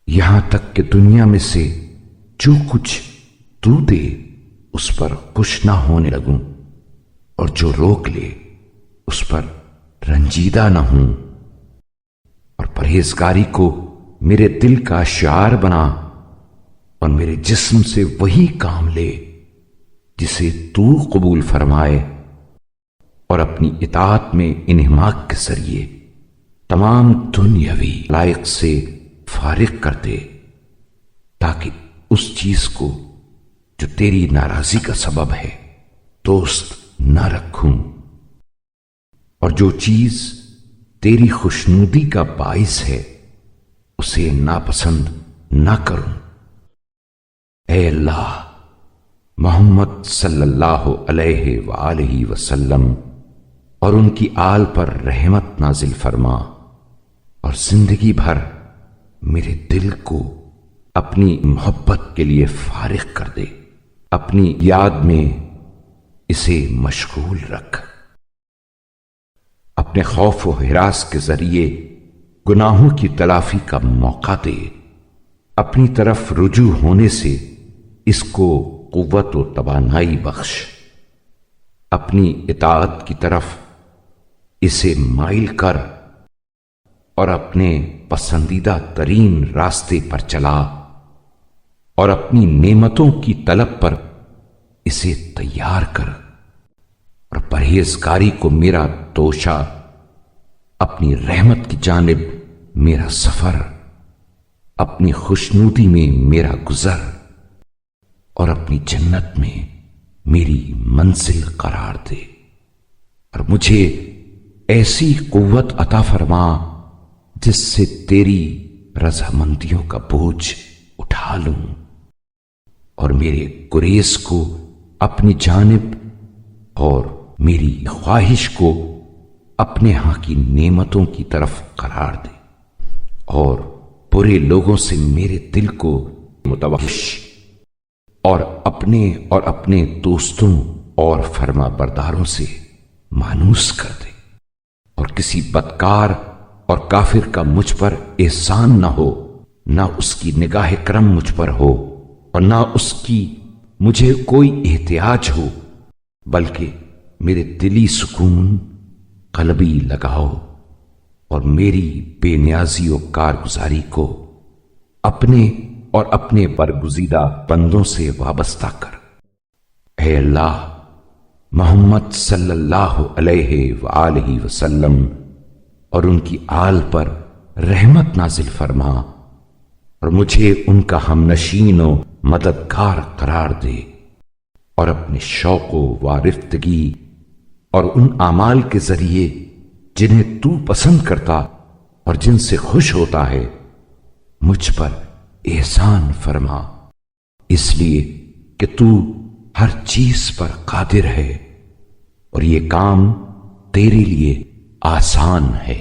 یہاں تک کہ دنیا میں سے جو کچھ تو دے اس پر خوش نہ ہونے لگوں، اور جو روک لے اس پر رنجیدہ نہ ہوں، اور پرہیزگاری کو میرے دل کا شعار بنا، اور میرے جسم سے وہی کام لے جسے تو قبول فرمائے، اور اپنی اطاعت میں انہماک کے ذریعے تمام دنیاوی لائق سے فارغ کر دے، تاکہ اس چیز کو جو تیری ناراضی کا سبب ہے دوست نہ رکھوں، اور جو چیز تیری خوشنودی کا باعث ہے اسے ناپسند نہ کروں۔ اے اللہ، محمد صلی اللہ علیہ وآلہ وسلم اور ان کی آل پر رحمت نازل فرما، اور زندگی بھر میرے دل کو اپنی محبت کے لیے فارغ کر دے، اپنی یاد میں اسے مشغول رکھ، اپنے خوف و ہراس کے ذریعے گناہوں کی تلافی کا موقع دے، اپنی طرف رجوع ہونے سے اس کو قوت و توانائی بخش، اپنی اطاعت کی طرف اسے مائل کر، اور اپنے پسندیدہ ترین راستے پر چلا، اور اپنی نعمتوں کی طلب پر اسے تیار کر، اور پرہیزگاری کو میرا توشہ، اپنی رحمت کی جانب میرا سفر، اپنی خوشنودی میں میرا گزر، اور اپنی جنت میں میری منزل قرار دے، اور مجھے ایسی قوت عطا فرما جس سے تیری رضامندیوں کا بوجھ اٹھا لوں، اور میرے گریز کو اپنی جانب اور میری خواہش کو اپنے ہاں کی نعمتوں کی طرف قرار دے، اور برے لوگوں سے میرے دل کو متوحش، اور اپنے دوستوں اور فرما برداروں سے مانوس کر دے، اور کسی بدکار اور کافر کا مجھ پر احسان نہ ہو، نہ اس کی نگاہ کرم مجھ پر ہو، اور نہ اس کی مجھے کوئی احتیاج ہو، بلکہ میرے دلی سکون، قلبی لگاؤ اور میری بے نیازی و کارگزاری کو اپنے اور اپنے برگزیدہ بندوں سے وابستہ کر۔ اے اللہ، محمد صلی اللہ علیہ وآلہ وسلم اور ان کی آل پر رحمت نازل فرما، اور مجھے ان کا ہمنشین و مددگار قرار دے، اور اپنے شوق و وارفتگی اور ان اعمال کے ذریعے جنہیں تو پسند کرتا اور جن سے خوش ہوتا ہے مجھ پر احسان فرما، اس لیے کہ تو ہر چیز پر قادر ہے، اور یہ کام تیرے لیے آسان ہے۔